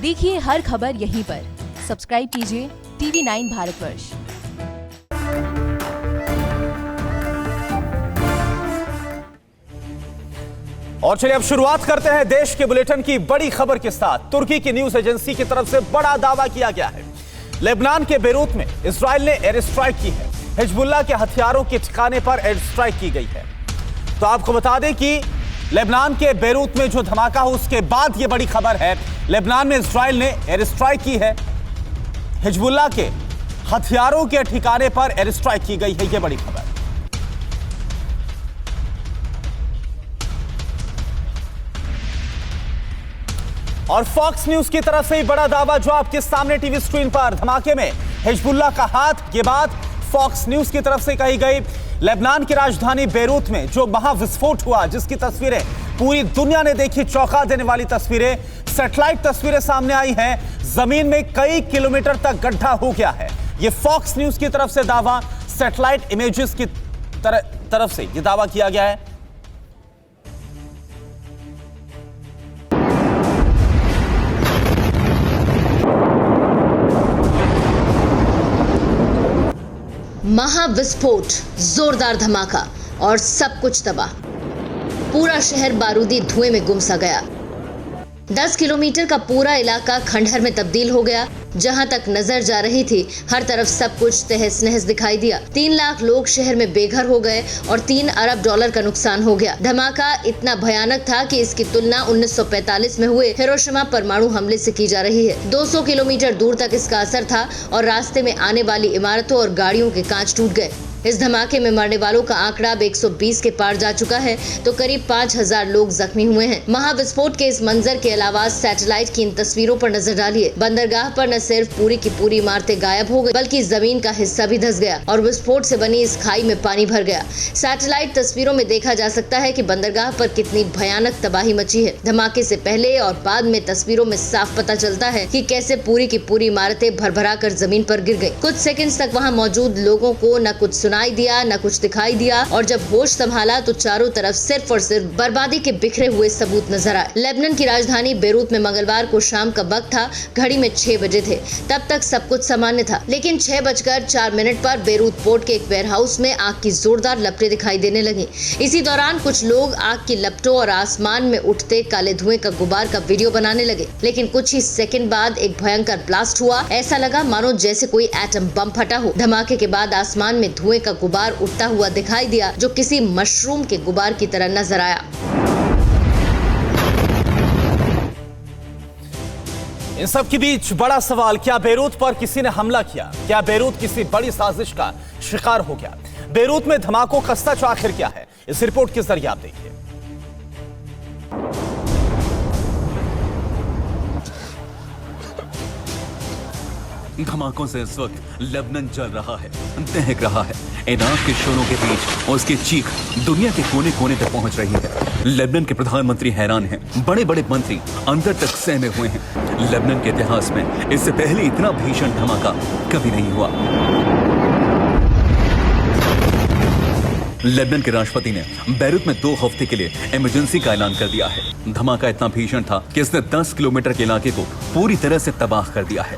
देखिए हर खबर यहीं पर। सब्सक्राइब कीजिए TV9 भारतवर्ष। और चलिए अब शुरुआत करते हैं देश के बुलेटिन की बड़ी खबर के साथ। तुर्की की न्यूज एजेंसी की तरफ से बड़ा दावा किया गया है। लेबनान के बेरूत में इजराइल ने एयर स्ट्राइक की है। हिजबुल्लाह के हथियारों के ठिकाने पर एयर स्ट्राइक की गई है। तो आपको बता दें कि लेबनान के बेरूत में जो धमाका हो उसके बाद यह बड़ी खबर है। लेबनान में इजराइल ने एयर स्ट्राइक की है। हिजबुल्लाह के हथियारों के ठिकाने पर एयर स्ट्राइक की गई है। यह बड़ी खबर। और फॉक्स न्यूज की तरफ से ही बड़ा दावा जो आपके सामने टीवी स्क्रीन पर। धमाके में हिजबुल्लाह का हाथ। ये बात फॉक्स न्यूज की तरफ से कही गई। लेबनान की राजधानी बेरूत में जो महाविस्फोट हुआ, जिसकी तस्वीरें पूरी दुनिया ने देखी, चौंका देने वाली तस्वीरें, सैटेलाइट तस्वीरें सामने आई हैं। जमीन में कई किलोमीटर तक गड्ढा हो गया है। यह फॉक्स न्यूज की तरफ से दावा, सैटेलाइट इमेजेस की तरफ से यह दावा किया गया है। महाविस्फोट, जोरदार धमाका और सब कुछ तबाह। पूरा शहर बारूदी धुएं में गुम सा गया। 10 किलोमीटर का पूरा इलाका खंडहर में तब्दील हो गया। जहां तक नजर जा रही थी हर तरफ सब कुछ तहस नहस दिखाई दिया। 3 लाख लोग शहर में बेघर हो गए और 3 अरब डॉलर का नुकसान हो गया। धमाका इतना भयानक था कि इसकी तुलना 1945 में हुए हिरोशिमा परमाणु हमले से की जा रही है। 200 किलोमीटर दूर तक इसका असर था और रास्ते में आने वाली इमारतों और गाड़ियों के कांच टूट गए। इस धमाके में मरने वालों का आंकड़ा अब 120 के पार जा चुका है तो करीब 5000 लोग जख्मी हुए हैं। महाविस्फोट के इस मंजर के अलावा सैटेलाइट की इन तस्वीरों पर नजर डालिए। बंदरगाह पर न सिर्फ पूरी की पूरी इमारतें गायब हो गई बल्कि जमीन का हिस्सा भी धंस गया और विस्फोट से बनी इस खाई में पानी भर गया। सैटेलाइट तस्वीरों में देखा जा सकता है कि बंदरगाह पर कितनी भयानक तबाही मची है। धमाके से पहले और बाद में तस्वीरों में साफ पता चलता है कि कैसे पूरी की पूरी इमारतें भरभरा कर जमीन पर गिर गई। कुछ सेकंड्स तक वहां मौजूद लोगों को न कुछ सुनाई दिया न कुछ दिखाई दिया और जब होश संभाला तो चारों तरफ सिर्फ और सिर्फ बर्बादी के बिखरे हुए सबूत नजर आए। लेबनान की राजधानी बेरूत में मंगलवार को शाम का वक्त था। घड़ी में 6 बजे थे। तब तक सब कुछ सामान्य था, लेकिन 6:04 पर बेरूत पोर्ट के एक वेयरहाउस में आग की जोरदार लपटें दिखाई देने लगी। इसी दौरान कुछ लोग आग की लपटों और आसमान में उठते काले धुएं का गुबार का वीडियो बनाने लगे। लेकिन कुछ ही सेकंड बाद एक भयंकर ब्लास्ट हुआ। ऐसा लगा मानो जैसे कोई एटम बम फटा हो। धमाके के बाद आसमान में धुएं का गुबार उठता हुआ दिखाई दिया जो किसी मशरूम के गुबार की तरह नजर आया। इन सब के बीच बड़ा सवाल, क्या बेरूत पर किसी ने हमला किया? क्या बेरूत किसी बड़ी साजिश का शिकार हो गया? बेरूत में धमाकों का सच आखिर क्या है? इस रिपोर्ट के जरिए आप देखिए। धमाकों से इस वक्त लेबनान जल रहा है, दहक रहा है। इन आग के शोरों के बीच उसकी चीख दुनिया के कोने कोने तक पहुंच रही है। लेबनान के प्रधानमंत्री हैरान हैं, बड़े बड़े मंत्री अंदर तक सहमे हुए हैं। लेबनान के इतिहास में इससे पहले इतना भीषण धमाका कभी नहीं हुआ। लेबनान के राष्ट्रपति ने बेरूत में 2 हफ्ते के लिए इमरजेंसी का ऐलान कर दिया है। धमाका इतना भीषण था कि इसने 10 किलोमीटर के इलाके को पूरी तरह से तबाह कर दिया है।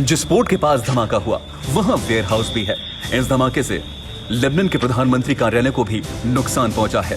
जिस पोर्ट के पास धमाका हुआ वहां वेयर हाउस भी है। इस धमाके से लेबनान के प्रधानमंत्री कार्यालय को भी नुकसान पहुंचा है।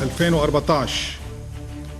2014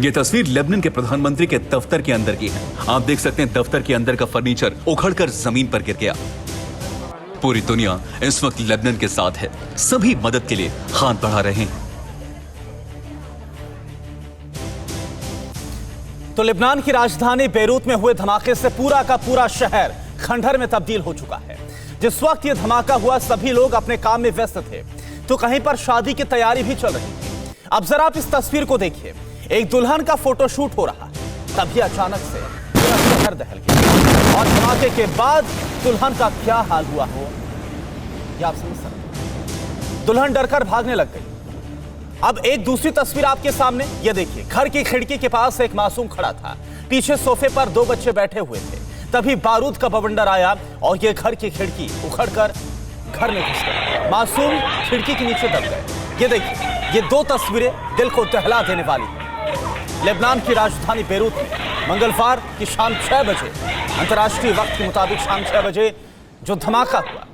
ये तस्वीर लेबनान के प्रधानमंत्री के दफ्तर के अंदर की है। आप देख सकते हैं दफ्तर के अंदर का फर्नीचर उखड़कर जमीन पर गिर गया। पूरी दुनिया इस वक्त लेबनान के साथ है। सभी मदद के लिए हाथ बढ़ा रहे हैं। तो लेबनान की राजधानी बेरूत में हुए धमाके से पूरा का पूरा शहर खंडहर में तब्दील हो चुका है। जिस वक्त यह धमाका हुआ सभी लोग अपने काम में व्यस्त थे, तो कहीं पर शादी की तैयारी भी चल रही थी। अब जरा आप इस तस्वीर को देखिए, एक दुल्हन का फोटोशूट हो रहा है, तभी अचानक से पूरा शहर दहल गया और धमाके के बाद दुल्हन का क्या हाल हुआ हो यह आप समझ सकते हैं। दुल्हन डरकर भागने लग गई। अब एक दूसरी तस्वीर आपके सामने, ये देखिए, घर की खिड़की के पास एक मासूम खड़ा था, पीछे सोफे पर 2 बच्चे बैठे हुए थे। तभी बारूद का बवंडर आया और ये घर की खिड़की उखड़कर घर में घुस गई। मासूम खिड़की के नीचे दब गए। ये देखिए, ये 2 तस्वीरें दिल को दहला देने वाली हैं। लेबनान की राजधानी बेरूत में मंगलवार की शाम 6 बजे अंतर्राष्ट्रीय वक्त के मुताबिक शाम 6 बजे जो धमाका हुआ,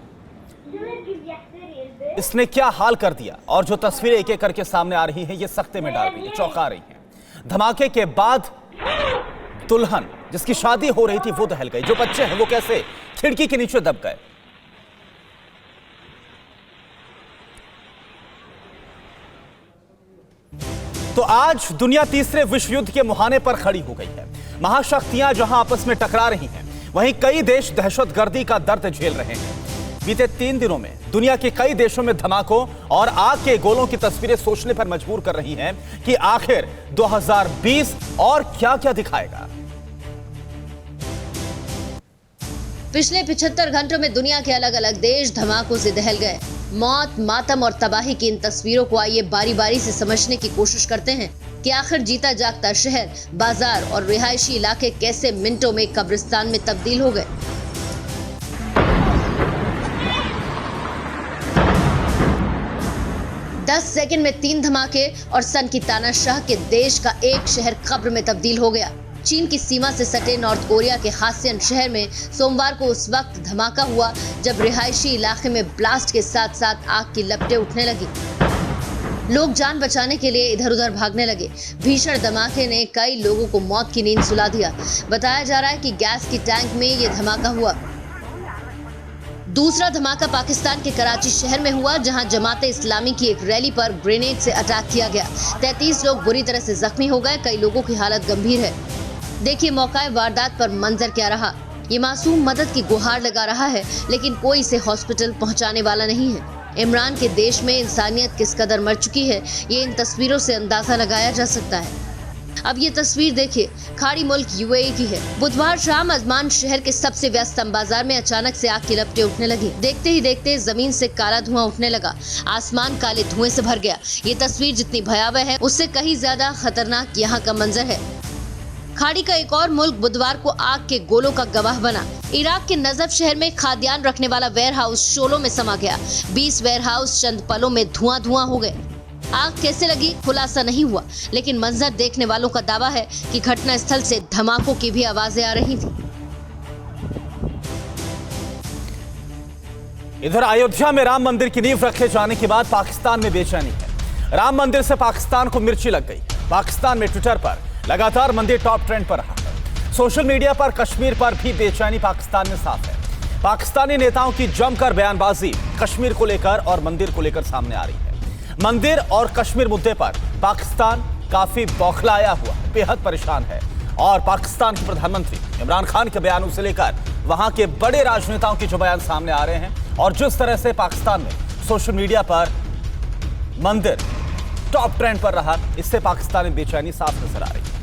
इसने क्या हाल कर दिया और जो तस्वीरें एक एक करके सामने आ रही हैं, ये सख्ते में डाल रही है, चौंका रही हैं। धमाके के बाद दुल्हन जिसकी शादी हो रही थी वो दहल गई। जो बच्चे हैं वो कैसे खिड़की के नीचे दब गए। तो आज दुनिया तीसरे विश्व युद्ध के मुहाने पर खड़ी हो गई है। महाशक्तियां जहां आपस में टकरा रही हैं, वहीं कई देश दहशतगर्दी का दर्द झेल रहे हैं। बीते 3 दिनों में दुनिया के कई देशों में धमाकों और आग के गोलों की तस्वीरें सोचने पर मजबूर कर रही हैं कि आखिर 2020 और क्या-क्या दिखाएगा। पिछले 75 घंटों में दुनिया के अलग अलग देश धमाकों से दहल गए। मौत, मातम और तबाही की इन तस्वीरों को आइए बारी बारी से समझने की कोशिश करते हैं कि आखिर जीता जागता शहर, बाजार और रिहायशी इलाके कैसे मिनटों में कब्रिस्तान में तब्दील हो गए। दस सेकंड में 3 धमाके और सन की तानाशाह के देश का एक शहर कब्र में तब्दील हो गया। चीन की सीमा से सटे नॉर्थ कोरिया के हासियन शहर में सोमवार को उस वक्त धमाका हुआ जब रिहायशी इलाके में ब्लास्ट के साथ साथ आग की लपटें उठने लगी। लोग जान बचाने के लिए इधर उधर भागने लगे। भीषण धमाके ने कई लोगों को मौत की नींद सुला दिया। बताया जा रहा है कि गैस की टैंक में ये धमाका हुआ। दूसरा धमाका पाकिस्तान के कराची शहर में हुआ, जहां जमाते इस्लामी की एक रैली पर ग्रेनेड से अटैक किया गया। 33 लोग बुरी तरह से जख्मी हो गए। कई लोगों की हालत गंभीर है। देखिए मौका वारदात पर मंजर क्या रहा। ये मासूम मदद की गुहार लगा रहा है, लेकिन कोई इसे हॉस्पिटल पहुंचाने वाला नहीं है। इमरान के देश में इंसानियत किस कदर मर चुकी है, ये इन तस्वीरों से अंदाजा लगाया जा सकता है। अब ये तस्वीर देखिए, खाड़ी मुल्क यूएई की है। बुधवार शाम अजमान शहर के सबसे व्यस्तम बाजार में अचानक से आग की लपटें उठने लगी। देखते ही देखते जमीन से काला धुआं उठने लगा। आसमान काले धुएं से भर गया। ये तस्वीर जितनी भयावह है, उससे कहीं ज्यादा खतरनाक यहाँ का मंजर है। खाड़ी का एक और मुल्क बुधवार को आग के गोलों का गवाह बना। इराक के नजफ शहर में खाद्यान्न रखने वाला वेयरहाउस शोलों में समा गया। 20 वेयरहाउस चंद पलों में धुआं हो गए। आग कैसे लगी खुलासा नहीं हुआ, लेकिन मंजर देखने वालों का दावा है कि घटना स्थल से धमाकों की भी आवाजें आ रही थी। इधर अयोध्या में राम मंदिर की नींव रखे जाने के बाद पाकिस्तान में बेचैनी है। राम मंदिर से पाकिस्तान को मिर्ची लग गई। पाकिस्तान में ट्विटर पर लगातार मंदिर टॉप ट्रेंड पर रहा है। सोशल मीडिया पर कश्मीर पर भी बेचैनी पाकिस्तान में साफ है। पाकिस्तानी नेताओं की जमकर बयानबाजी कश्मीर को लेकर और मंदिर को लेकर सामने आ रही है। मंदिर और कश्मीर मुद्दे पर पाकिस्तान काफी बौखलाया हुआ, बेहद परेशान है और पाकिस्तान के प्रधानमंत्री इमरान खान के बयानों से लेकर वहां के बड़े राजनेताओं के जो बयान सामने आ रहे हैं और जिस तरह से पाकिस्तान में सोशल मीडिया पर मंदिर टॉप ट्रेंड पर रहा, इससे पाकिस्तान में बेचैनी साफ नजर आ रही है।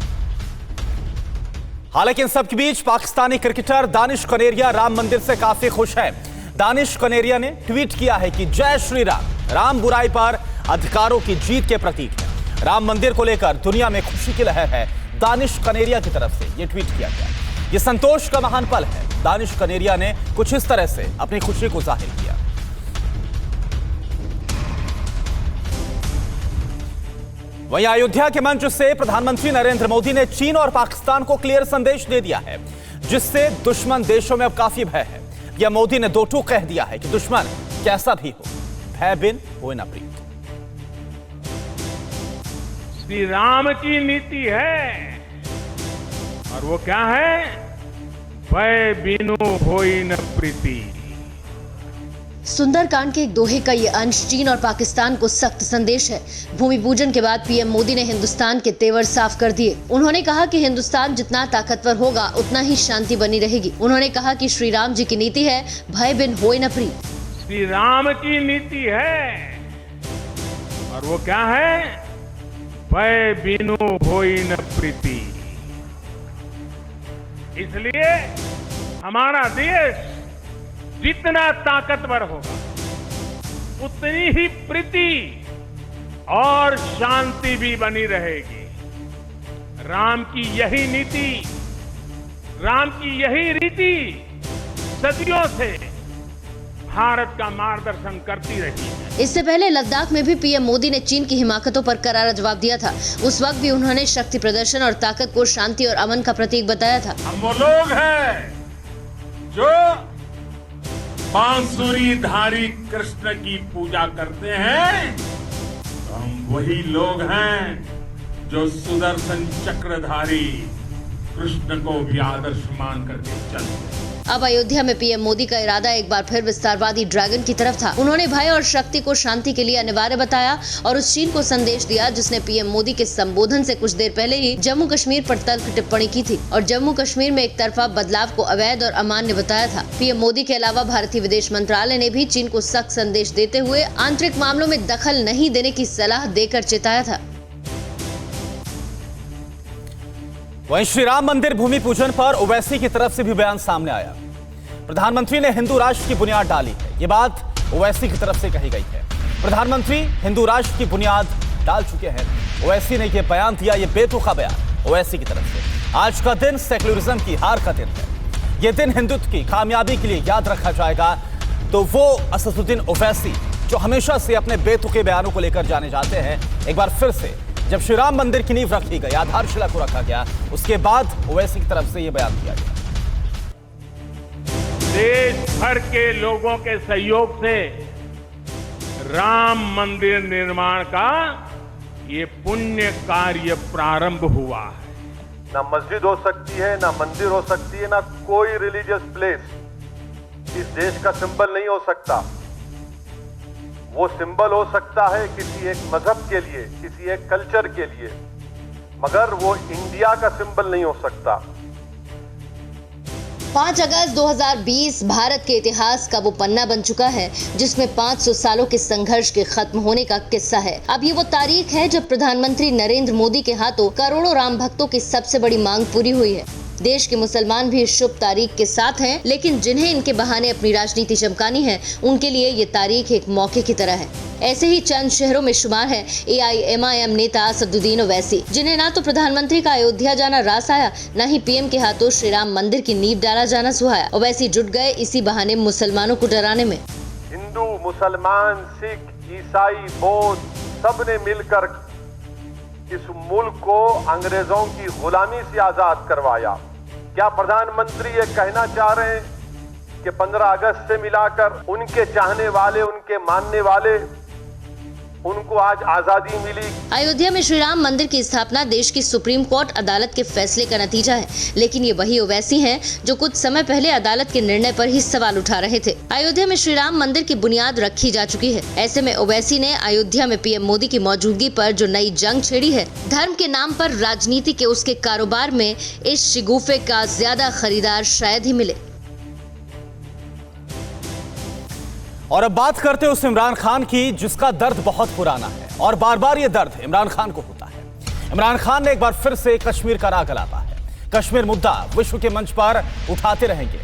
हालांकि इन सबके बीच पाकिस्तानी क्रिकेटर दानिश कनेरिया राम मंदिर से काफी खुश हैं। दानिश कनेरिया ने ट्वीट किया है कि जय श्री राम, राम बुराई पर अधिकारों की जीत के प्रतीक है। राम मंदिर को लेकर दुनिया में खुशी की लहर है। दानिश कनेरिया की तरफ से यह ट्वीट किया गया। यह संतोष का महान पल है। दानिश कनेरिया ने कुछ इस तरह से अपनी खुशी को जाहिर किया। वहीं अयोध्या के मंच से प्रधानमंत्री नरेंद्र मोदी ने चीन और पाकिस्तान को क्लियर संदेश दे दिया है, जिससे दुश्मन देशों में अब काफी भय है। यह मोदी ने दो टूक कह दिया है कि दुश्मन कैसा भी हो, भय बिन होए न प्रीत। श्री राम की नीति है और वो क्या है? भय बिनु होई न प्रीति। सुंदरकांड के एक दोहे का ये अंश चीन और पाकिस्तान को सख्त संदेश है। भूमि पूजन के बाद पीएम मोदी ने हिंदुस्तान के तेवर साफ कर दिए। उन्होंने कहा कि हिंदुस्तान जितना ताकतवर होगा उतना ही शांति बनी रहेगी। उन्होंने कहा कि श्री राम जी की नीति है, भय बिन होय न प्रीत। श्री राम की नीति है और वो क्या है? भय बिनु होय न प्रीति। इसलिए हमारा देश जितना ताकतवर होगा उतनी ही प्रीति और शांति भी बनी रहेगी। राम की यही नीति, राम की यही रीति सदियों से भारत का मार्गदर्शन करती रही है। इससे पहले लद्दाख में भी पीएम मोदी ने चीन की हिमाकतों पर करारा जवाब दिया था। उस वक्त भी उन्होंने शक्ति प्रदर्शन और ताकत को शांति और अमन का प्रतीक बताया था। हम वो लोग हैं जो बांसुरीधारी कृष्ण की पूजा करते हैं, तो हम वही लोग हैं जो सुदर्शन चक्रधारी कृष्ण को भी आदर्श मान करके चलते हैं। अब अयोध्या में पीएम मोदी का इरादा एक बार फिर विस्तारवादी ड्रैगन की तरफ था। उन्होंने भय और शक्ति को शांति के लिए अनिवार्य बताया और उस चीन को संदेश दिया जिसने पीएम मोदी के संबोधन से कुछ देर पहले ही जम्मू कश्मीर पर तल्ख टिप्पणी की थी और जम्मू कश्मीर में एक तरफा बदलाव को अवैध और अमान्य बताया था। पीएम मोदी के अलावा भारतीय विदेश मंत्रालय ने भी चीन को सख्त संदेश देते हुए आंतरिक मामलों में दखल नहीं देने की सलाह देकर चेताया था। वहीं श्री राम मंदिर भूमि पूजन पर ओवैसी की तरफ से भी बयान सामने आया। प्रधानमंत्री ने हिंदू राष्ट्र की बुनियाद डाली है, ये बात ओवैसी की तरफ से कही गई है। प्रधानमंत्री हिंदू राष्ट्र की बुनियाद डाल चुके हैं। ओवैसी ने यह बयान दिया, ये बेतुका बयान ओवैसी की तरफ से। आज का दिन सेक्युलरिज्म की हार का दिन है। ये दिन हिंदुत्व की कामयाबी के लिए याद रखा जाएगा। तो वो असदुद्दीन ओवैसी जो हमेशा से अपने बेतुके बयानों को लेकर जाने जाते हैं, एक बार फिर से जब श्री राम मंदिर की नींव रखी गई, आधारशिला को रखा गया, उसके बाद ओवैसी की तरफ से यह बयान दिया गया। देश भर के लोगों के सहयोग से राम मंदिर निर्माण का ये पुण्य कार्य प्रारंभ हुआ है। ना मस्जिद हो सकती है, ना मंदिर हो सकती है, ना कोई रिलीजियस प्लेस इस देश का सिंबल नहीं हो सकता। वो सिंबल हो सकता है किसी एक मजहब के लिए, किसी एक कल्चर के लिए, मगर वो इंडिया का सिंबल नहीं हो सकता। 5 अगस्त 2020 भारत के इतिहास का वो पन्ना बन चुका है जिसमें 500 सालों के संघर्ष के खत्म होने का किस्सा है। अब ये वो तारीख है जब प्रधानमंत्री नरेंद्र मोदी के हाथों करोड़ों राम भक्तों की सबसे बड़ी मांग पूरी हुई है। देश के मुसलमान भी इस शुभ तारीख के साथ हैं, लेकिन जिन्हें इनके बहाने अपनी राजनीति चमकानी है उनके लिए ये तारीख एक मौके की तरह है। ऐसे ही चंद शहरों में शुमार है AIMIM नेता असदुद्दीन ओवैसी, जिन्हें ना तो प्रधानमंत्री का अयोध्या जाना रास आया, न ही पीएम के हाथों श्री राम मंदिर की नींव डाला जाना सुहाया। ओवैसी जुट गए इसी बहाने मुसलमानों को डराने में। हिंदू, मुसलमान, सिख, ईसाई, बौद्ध सबने मिलकर इस मुल्क को अंग्रेजों की गुलामी से आजाद करवाया। क्या प्रधानमंत्री ये कहना चाह रहे हैं कि 15 अगस्त से मिलाकर उनके चाहने वाले, उनके मानने वाले, उनको आज आजादी मिली? अयोध्या में श्री राम मंदिर की स्थापना देश की सुप्रीम कोर्ट अदालत के फैसले का नतीजा है, लेकिन ये वही ओवैसी हैं जो कुछ समय पहले अदालत के निर्णय पर ही सवाल उठा रहे थे। अयोध्या में श्री राम मंदिर की बुनियाद रखी जा चुकी है। ऐसे में ओवैसी ने अयोध्या में पीएम मोदी की मौजूदगी पर जो नई जंग छेड़ी है, धर्म के नाम पर राजनीति के उसके कारोबार में इस शिगुफे का ज्यादा खरीदार शायद ही मिले। और अब बात करते हैं उस इमरान खान की जिसका दर्द बहुत पुराना है और बार बार ये दर्द इमरान खान को होता है। इमरान खान ने एक बार फिर से कश्मीर का राग अलापा है। कश्मीर मुद्दा विश्व के मंच पर उठाते रहेंगे,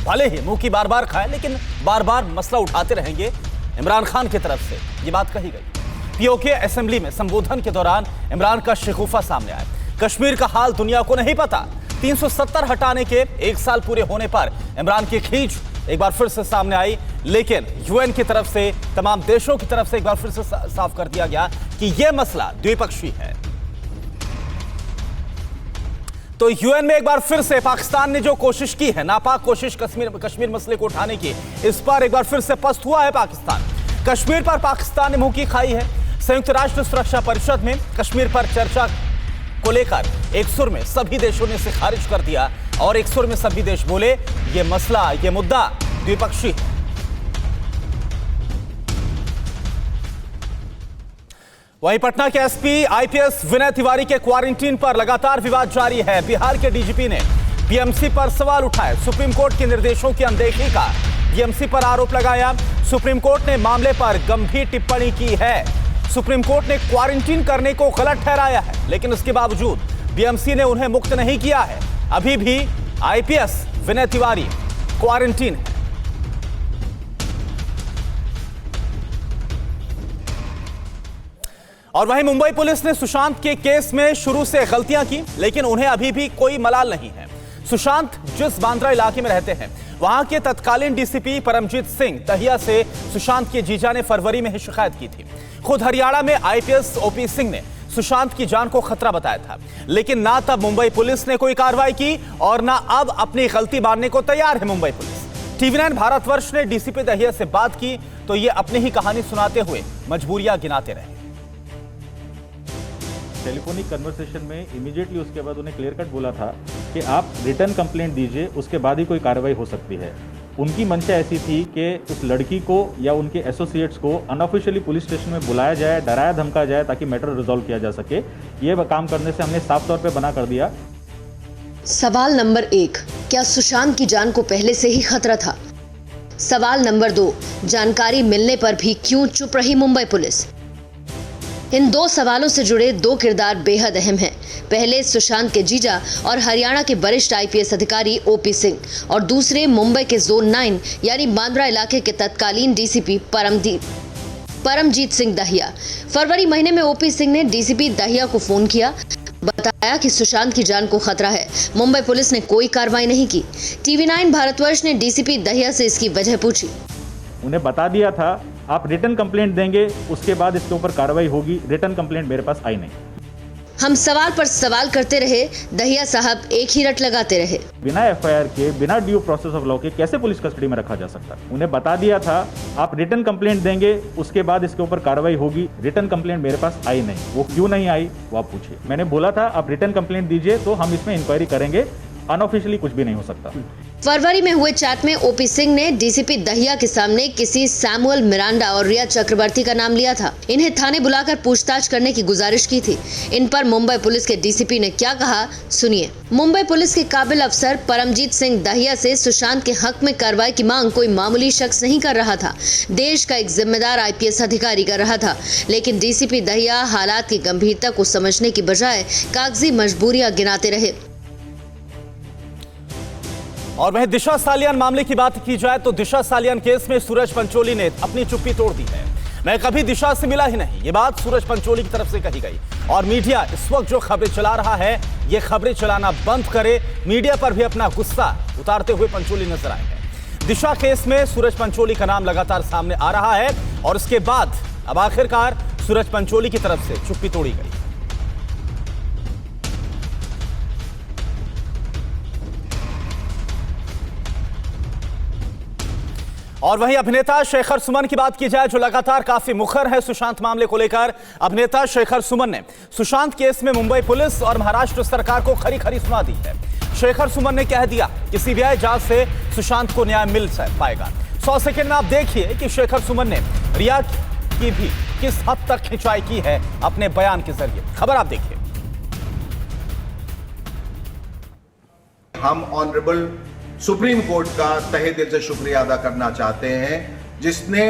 भले ही मुंह की बार बार खाए, लेकिन बार बार मसला उठाते रहेंगे। इमरान खान की तरफ से ये बात कही गई। पीओके असेंबली में संबोधन के दौरान इमरान का शिकूफा सामने आया। कश्मीर का हाल दुनिया को नहीं पता। 370 हटाने के 1 साल पूरे होने पर इमरान की खींच एक बार फिर से सामने आई, लेकिन यूएन की तरफ से, तमाम देशों की तरफ से एक बार फिर से साफ कर दिया गया कि यह मसला द्विपक्षीय है। तो यूएन में एक बार फिर से पाकिस्तान ने जो कोशिश की है, नापाक कोशिश कश्मीर मसले को उठाने की, इस पर एक बार फिर से पस्त हुआ है पाकिस्तान। कश्मीर पर पाकिस्तान ने मुंह की खाई है। संयुक्त राष्ट्र सुरक्षा परिषद में कश्मीर पर चर्चा को लेकर एक सुर में सभी देशों ने इसे खारिज कर दिया और एक सुर में सभी देश बोले ये मसला, ये मुद्दा द्विपक्षीय है। वहीं पटना के एसपी आईपीएस विनय तिवारी के क्वारंटीन पर लगातार विवाद जारी है। बिहार के डीजीपी ने बीएमसी पर सवाल उठाए। सुप्रीम कोर्ट के निर्देशों की अनदेखी का बीएमसी पर आरोप लगाया। सुप्रीम कोर्ट ने मामले पर गंभीर टिप्पणी की है। सुप्रीम कोर्ट ने क्वारंटीन करने को गलत ठहराया है, लेकिन इसके बावजूद बीएमसी ने उन्हें मुक्त नहीं किया है। अभी भी आईपीएस विनय तिवारी क्वारंटीन है। और वहीं मुंबई पुलिस ने सुशांत के केस में शुरू से गलतियां की, लेकिन उन्हें अभी भी कोई मलाल नहीं है। सुशांत जिस बांद्रा इलाके में रहते हैं, वहां के तत्कालीन डीसीपी परमजीत सिंह दहिया से सुशांत के जीजा ने फरवरी में ही शिकायत की थी। खुद हरियाणा में आईपीएस ओपी सिंह ने सुशांत की जान को खतरा बताया था, लेकिन ना तब मुंबई पुलिस ने कोई कार्रवाई की और ना अब अपनी गलती मानने को तैयार है मुंबई पुलिस। टीवी9 भारतवर्ष ने डीसीपी दहिया से बात की तो ये अपनी ही कहानी सुनाते हुए मजबूरियां गिनाते रहे। टेलीफोनिक कन्वर्सेशन में इमीडिएटली उसके बाद उन्हें क्लियर कट बोला था कि आप रिटर्न कंप्लेंट दीजिए, उसके बाद ही कोई कार्रवाई हो सकती है। उनकी मंशा ऐसी थी कि उस लड़की को या उनके एसोसिएट्स को अनऑफिशियली पुलिस स्टेशन में बुलाया जाए, डराया धमका जाए ताकि मैटर रिजॉल्व किया जा सके। ये काम करने से हमने साफ तौर पे मना कर दिया। सवाल नंबर 1, क्या सुशांत की जान को पहले से ही खतरा था? सवाल नंबर 2, जानकारी मिलने पर भी क्यों चुप रही मुंबई पुलिस? इन दो सवालों से जुड़े दो किरदार बेहद अहम हैं। पहले परमजीत के जीजा और हरियाणा के वरिष्ठ आईपीएस अधिकारी ओपी सिंह, और दूसरे मुंबई के जोन 9 यानी बांद्रा इलाके के तत्कालीन डीसीपी परमजीत सिंह दहिया। फरवरी महीने में ओपी सिंह ने डीसीपी दहिया को फोन किया, बताया कि सुशांत की जान को खतरा है। मुंबई पुलिस ने कोई कार्रवाई नहीं की। टीवी9 भारतवर्ष ने डीसीपी दहिया से इसकी वजह पूछी। उन्हें बता दिया था आप रिटर्न कंप्लेंट देंगे, उसके बाद इसके ऊपर कार्रवाई होगी। रिटर्न कंप्लेंट मेरे पास आई नहीं। हम सवाल पर सवाल करते रहे, दहिया साहब एक ही रट लगाते रहे। बिना एफआईआर के, बिना ड्यू प्रोसेस ऑफ लॉ के कैसे पुलिस कस्टडी में रखा जा सकता है? उन्हें बता दिया था आप रिटर्न कंप्लेंट देंगे, उसके बाद इसके ऊपर कार्रवाई होगी। रिटर्न कंप्लेंट मेरे पास आई नहीं। वो क्यों नहीं आई वो आप पूछिए। मैंने बोला था आप रिटर्न कंप्लेंट दीजिए तो हम इसमें इंक्वायरी करेंगे। अनऑफिशियली कुछ भी नहीं हो सकता। फरवरी में हुए चैट में ओपी सिंह ने डीसीपी दहिया के सामने किसी सैमुअल मिरांडा और रिया चक्रवर्ती का नाम लिया था। इन्हें थाने बुलाकर पूछताछ करने की गुजारिश की थी। इन पर मुंबई पुलिस के डीसीपी ने क्या कहा, सुनिए। मुंबई पुलिस के काबिल अफसर परमजीत सिंह दहिया से सुशांत के हक में कार्रवाई की मांग कोई मामूली शख्स नहीं कर रहा था, देश का एक जिम्मेदार आईपीएस अधिकारी कर रहा था। लेकिन डीसीपी दहिया हालात की गंभीरता को समझने की बजाय कागजी मजबूरियां गिनाते रहे। और वहीं दिशा सालियान मामले की बात की जाए तो दिशा सालियान केस में सूरज पंचोली ने अपनी चुप्पी तोड़ दी है। मैं कभी दिशा से मिला ही नहीं, ये बात सूरज पंचोली की तरफ से कही गई। और मीडिया इस वक्त जो खबरें चला रहा है, ये खबरें चलाना बंद करे। मीडिया पर भी अपना गुस्सा उतारते हुए पंचोली नजर आए हैं। दिशा केस में सूरज पंचोली का नाम लगातार सामने आ रहा है और उसके बाद अब आखिरकार सूरज पंचोली की तरफ से चुप्पी तोड़ी गई। और वहीं अभिनेता शेखर सुमन की बात की जाए जो लगातार काफी मुखर है सुशांत मामले को लेकर। अभिनेता शेखर सुमन ने सुशांत केस में मुंबई पुलिस और महाराष्ट्र सरकार को खरी खरी सुना दी है। शेखर सुमन ने कह दिया कि सीबीआई जांच से सुशांत को न्याय मिल पाएगा। 100 सेकंड में आप देखिए कि शेखर सुमन ने रिया की भी किस हद तक खिंचाई की है अपने बयान के जरिए। खबर आप देखिए। हम ऑनरेबल सुप्रीम कोर्ट का तहे दिल से शुक्रिया अदा करना चाहते हैं, जिसने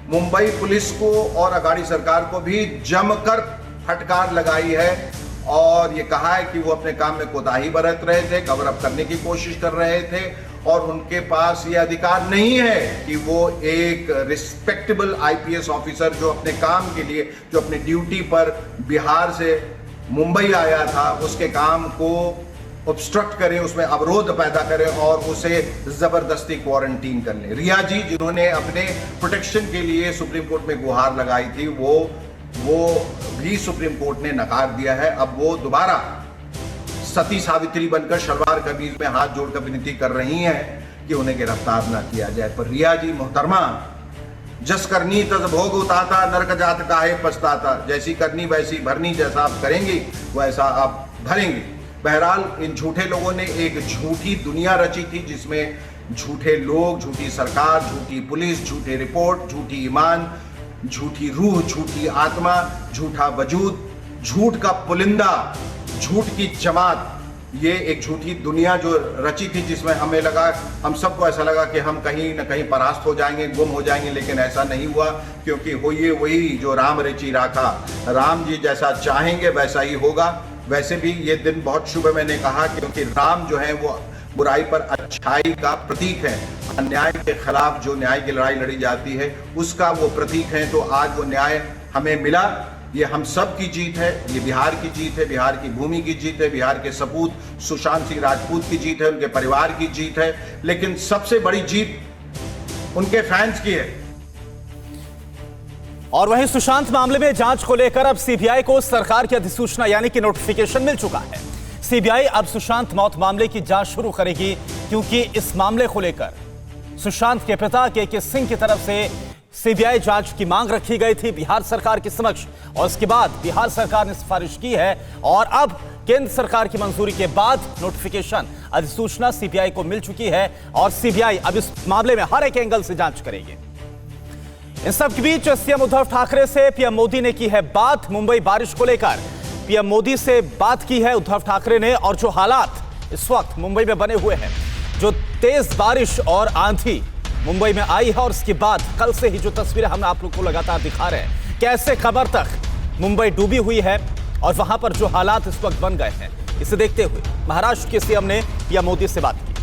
मुंबई पुलिस को और अगाड़ी सरकार को भी जमकर फटकार लगाई है और ये कहा है कि वो अपने काम में कोताही बरत रहे थे, कवर अप करने की कोशिश कर रहे थे और उनके पास ये अधिकार नहीं है कि वो एक रिस्पेक्टेबल आईपीएस ऑफिसर जो अपने काम के लिए, जो अपने ड्यूटी पर बिहार से मुंबई आया था, उसके काम को ऑब्स्ट्रक्ट करे, उसमें अवरोध पैदा करे और उसे जबरदस्ती क्वारंटीन कर ले। रिया जी जिन्होंने अपने प्रोटेक्शन के लिए सुप्रीम कोर्ट में गुहार लगाई थी, वो भी सुप्रीम कोर्ट ने नकार दिया है। अब वो दोबारा सती सावित्री बनकर शलवार कमीज में हाथ जोड़कर विनती कर रही हैं कि उन्हें गिरफ्तार ना किया जाए। पर रिया जी मोहतरमा, जस करनी तस भोग उताता, नरक जात काहे पछताता। जैसी करनी वैसी भरनी, जैसा आप करेंगी वैसा आप भरेंगे। बहरहाल इन झूठे लोगों ने एक झूठी दुनिया रची थी जिसमें झूठे लोग, झूठी सरकार, झूठी पुलिस, झूठे रिपोर्ट, झूठी ईमान, झूठी रूह, झूठी आत्मा, झूठा वजूद, झूठ का पुलिंदा, झूठ की जमात, ये एक झूठी दुनिया जो रची थी, जिसमें हमें लगा, हम सबको ऐसा लगा कि हम कहीं न कहीं परास्त हो जाएंगे, गुम हो जाएंगे, लेकिन ऐसा नहीं हुआ, क्योंकि होइए वही जो राम रचि राखा। राम जी जैसा चाहेंगे वैसा ही होगा। वैसे भी ये दिन बहुत शुभ है, मैंने कहा, क्योंकि राम जो है वो बुराई पर अच्छाई का प्रतीक है। अन्याय के खिलाफ जो न्याय की लड़ाई लड़ी जाती है उसका वो प्रतीक है। तो आज वो न्याय हमें मिला, ये हम सब की जीत है, ये बिहार की जीत है, बिहार की भूमि की जीत है, बिहार के सपूत सुशांत सिंह राजपूत की जीत है, उनके परिवार की जीत है, लेकिन सबसे बड़ी जीत उनके फैंस की है। और वहीं सुशांत मामले में जांच को लेकर अब सीबीआई को सरकार की अधिसूचना यानी कि नोटिफिकेशन मिल चुका है। सीबीआई अब सुशांत मौत मामले की जांच शुरू करेगी, क्योंकि इस मामले को लेकर सुशांत के पिता के सिंह की तरफ से सीबीआई जांच की मांग रखी गई थी बिहार सरकार के समक्ष, और इसके बाद बिहार सरकार ने सिफारिश की है और अब केंद्र सरकार की मंजूरी के बाद नोटिफिकेशन अधिसूचना सीबीआई को मिल चुकी है और सीबीआई अब इस मामले में हर एक एंगल से जांच करेगी। इन सब के बीच सीएम उद्धव ठाकरे से पीएम मोदी ने की है बात। मुंबई बारिश को लेकर पीएम मोदी से बात की है उद्धव ठाकरे ने, और जो हालात इस वक्त मुंबई में बने हुए हैं, जो तेज बारिश और आंधी मुंबई में आई है, और इसके बाद कल से ही जो तस्वीरें हम आप लोग को लगातार दिखा रहे हैं, कैसे कमर तक मुंबई डूबी हुई है और वहां पर जो हालात इस वक्त बन गए हैं, इसे देखते हुए महाराष्ट्र के सीएम ने पीएम मोदी से बात की।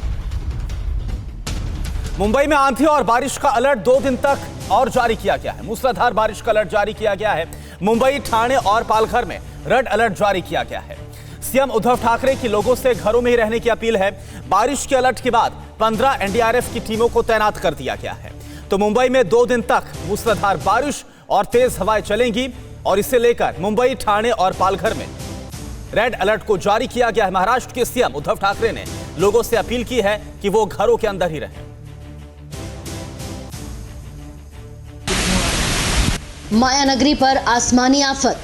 मुंबई में आंधी और बारिश का अलर्ट 2 दिन तक और जारी किया गया है। मूसलाधार बारिश का अलर्ट जारी किया गया है। मुंबई, ठाणे और पालघर में रेड अलर्ट जारी किया गया है। सीएम उद्धव ठाकरे की लोगों से घरों में ही रहने की अपील है। बारिश के अलर्ट के बाद 15 एनडीआरएफ की टीमों को तैनात कर दिया गया है। तो मुंबई में 2 दिन तक मूसलाधार बारिश और तेज हवाएं चलेंगी, और इसे लेकर मुंबई, ठाणे और पालघर में रेड अलर्ट को जारी किया गया है। महाराष्ट्र के सीएम उद्धव ठाकरे ने लोगों से अपील की है कि वो घरों के अंदर ही रहें। मायानगरी पर आसमानी आफत।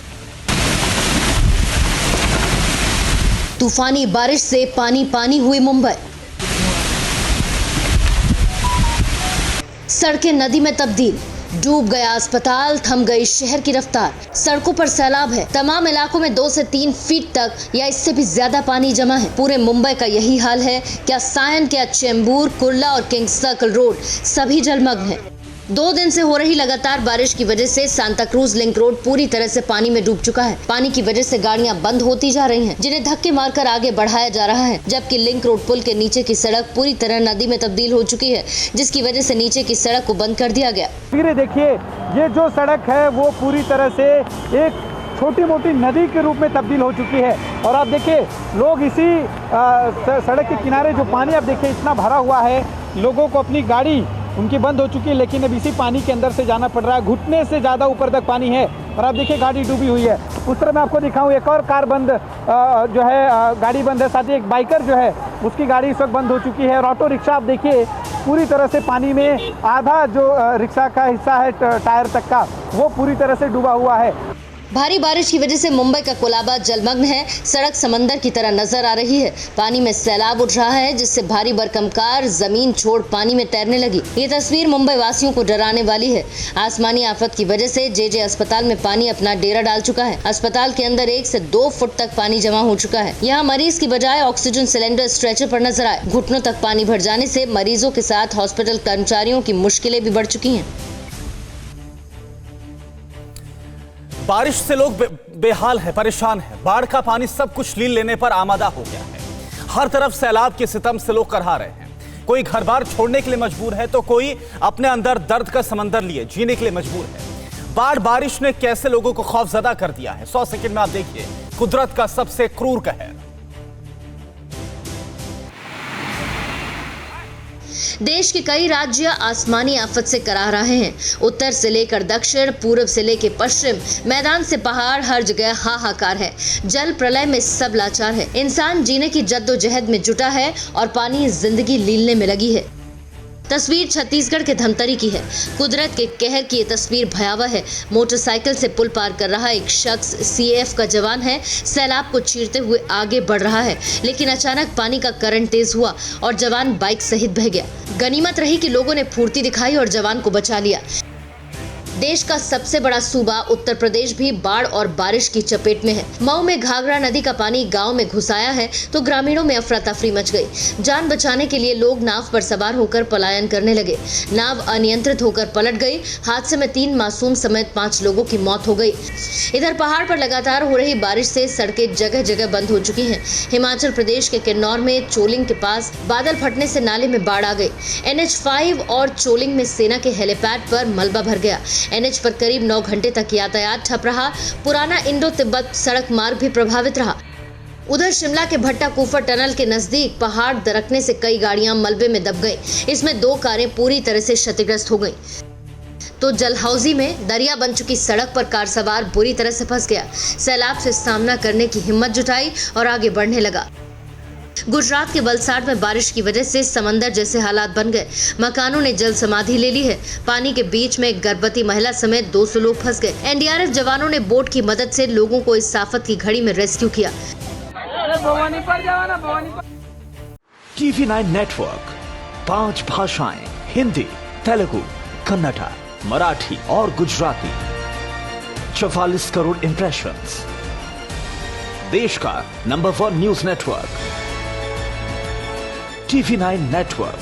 तूफानी बारिश से पानी पानी हुई मुंबई। सड़कें नदी में तब्दील, डूब गया अस्पताल, थम गई शहर की रफ्तार। सड़कों पर सैलाब है। तमाम इलाकों में 2 से 3 फीट तक या इससे भी ज्यादा पानी जमा है। पूरे मुंबई का यही हाल है। क्या सायन, क्या चेंबूर, कुर्ला और किंग्स सर्कल रोड सभी जलमग्न है। 2 दिन से हो रही लगातार बारिश की वजह से सांता क्रूज लिंक रोड पूरी तरह से पानी में डूब चुका है। पानी की वजह से गाड़ियां बंद होती जा रही हैं, जिन्हें धक्के मारकर आगे बढ़ाया जा रहा है, जबकि लिंक रोड पुल के नीचे की सड़क पूरी तरह नदी में तब्दील हो चुकी है, जिसकी वजह से नीचे की सड़क को बंद कर दिया गया। देखिए, ये जो सड़क है वो पूरी तरह से एक छोटी मोटी नदी के रूप में तब्दील हो चुकी है। और आप देखिए, लोग इसी सड़क के किनारे जो पानी आप देखिए इतना भरा हुआ है, लोगों को अपनी गाड़ी उनकी बंद हो चुकी है, लेकिन अब इसी पानी के अंदर से जाना पड़ रहा है। घुटने से ज़्यादा ऊपर तक पानी है और आप देखिए गाड़ी डूबी हुई है। उस तरह मैं आपको दिखाऊं, एक और कार बंद जो है, गाड़ी बंद है। साथ ही एक बाइकर जो है उसकी गाड़ी इस वक्त बंद हो चुकी है। और ऑटो रिक्शा आप देखिए पूरी तरह से पानी में, आधा जो रिक्शा का हिस्सा है टायर तक का, वो पूरी तरह से डूबा हुआ है। भारी बारिश की वजह से मुंबई का कोलाबा जलमग्न है। सड़क समंदर की तरह नजर आ रही है। पानी में सैलाब उठ रहा है, जिससे भारी भरकम कार जमीन छोड़ पानी में तैरने लगी। ये तस्वीर मुंबई वासियों को डराने वाली है। आसमानी आफत की वजह से जेजे अस्पताल में पानी अपना डेरा डाल चुका है। अस्पताल के अंदर 1 से 2 फुट तक पानी जमा हो चुका है। यहाँ मरीज की बजाय ऑक्सीजन सिलेंडर स्ट्रेचर पर नजर आए। घुटनों तक पानी भर जाने से मरीजों के साथ हॉस्पिटल कर्मचारियों की मुश्किलें भी बढ़ चुकी हैं। बारिश से लोग बेहाल है, परेशान है। बाढ़ का पानी सब कुछ लील लेने पर आमादा हो गया है। हर तरफ सैलाब के सितम से लोग करहा रहे हैं। कोई घर बार छोड़ने के लिए मजबूर है, तो कोई अपने अंदर दर्द का समंदर लिए जीने के लिए मजबूर है। बाढ़ बारिश ने कैसे लोगों को खौफजदा कर दिया है। 100 सेकंड में आप देखिए कुदरत का सबसे क्रूर कहर। देश के कई राज्य आसमानी आफत से कराह रहे हैं। उत्तर से लेकर दक्षिण, पूर्व से लेकर पश्चिम, मैदान से पहाड़, हर जगह हाहाकार है। जल प्रलय में सब लाचार है। इंसान जीने की जद्दोजहद में जुटा है और पानी जिंदगी लीलने में लगी है। तस्वीर छत्तीसगढ़ के धमतरी की है। कुदरत के कहर की ये तस्वीर भयावह है। मोटरसाइकिल से पुल पार कर रहा एक शख्स सीएएफ का जवान है। सैलाब को चीरते हुए आगे बढ़ रहा है, लेकिन अचानक पानी का करंट तेज हुआ और जवान बाइक सहित बह गया। गनीमत रही कि लोगों ने फुर्ती दिखाई और जवान को बचा लिया। देश का सबसे बड़ा सूबा उत्तर प्रदेश भी बाढ़ और बारिश की चपेट में है। मऊ में घाघरा नदी का पानी गांव में घुस आया है तो ग्रामीणों में अफरा तफरी मच गई। जान बचाने के लिए लोग नाव पर सवार होकर पलायन करने लगे। नाव अनियंत्रित होकर पलट गई। हादसे में 3 मासूम समेत 5 लोगों की मौत हो गई। इधर पहाड़ पर लगातार हो रही बारिश से सड़कें जगह जगह बंद हो चुकी हैं। हिमाचल प्रदेश के किन्नौर में चोलिंग के पास बादल फटने से नाले में बाढ़ आ गई। NH5 और चोलिंग में सेना के हेलीपैड पर मलबा भर गया। NH पर करीब 9 घंटे तक यातायात ठप रहा। पुराना इंडो तिब्बत सड़क मार्ग भी प्रभावित रहा। उधर शिमला के भट्टा कुफर टनल के नजदीक पहाड़ दरकने से कई गाड़ियां मलबे में दब गईं। इसमें 2 कारें पूरी तरह से क्षतिग्रस्त हो गईं। तो जलहौजी में दरिया बन चुकी सड़क पर कार सवार बुरी तरह से फंस गया। सैलाब से सामना करने की हिम्मत जुटाई और आगे बढ़ने लगा। गुजरात के वलसाड में बारिश की वजह से समंदर जैसे हालात बन गए। मकानों ने जल समाधि ले ली है। पानी के बीच में एक गर्भवती महिला समेत 200 लोग फंस गए। NDRF जवानों ने बोट की मदद से लोगों को इस आफत की घड़ी में रेस्क्यू किया। TV9 नेटवर्क 5 भाषाएं, हिंदी, तेलुगु, कन्नड़ा, मराठी और गुजराती। 44 करोड़ इंप्रेशंस। देश का number 1 news network TV9 network.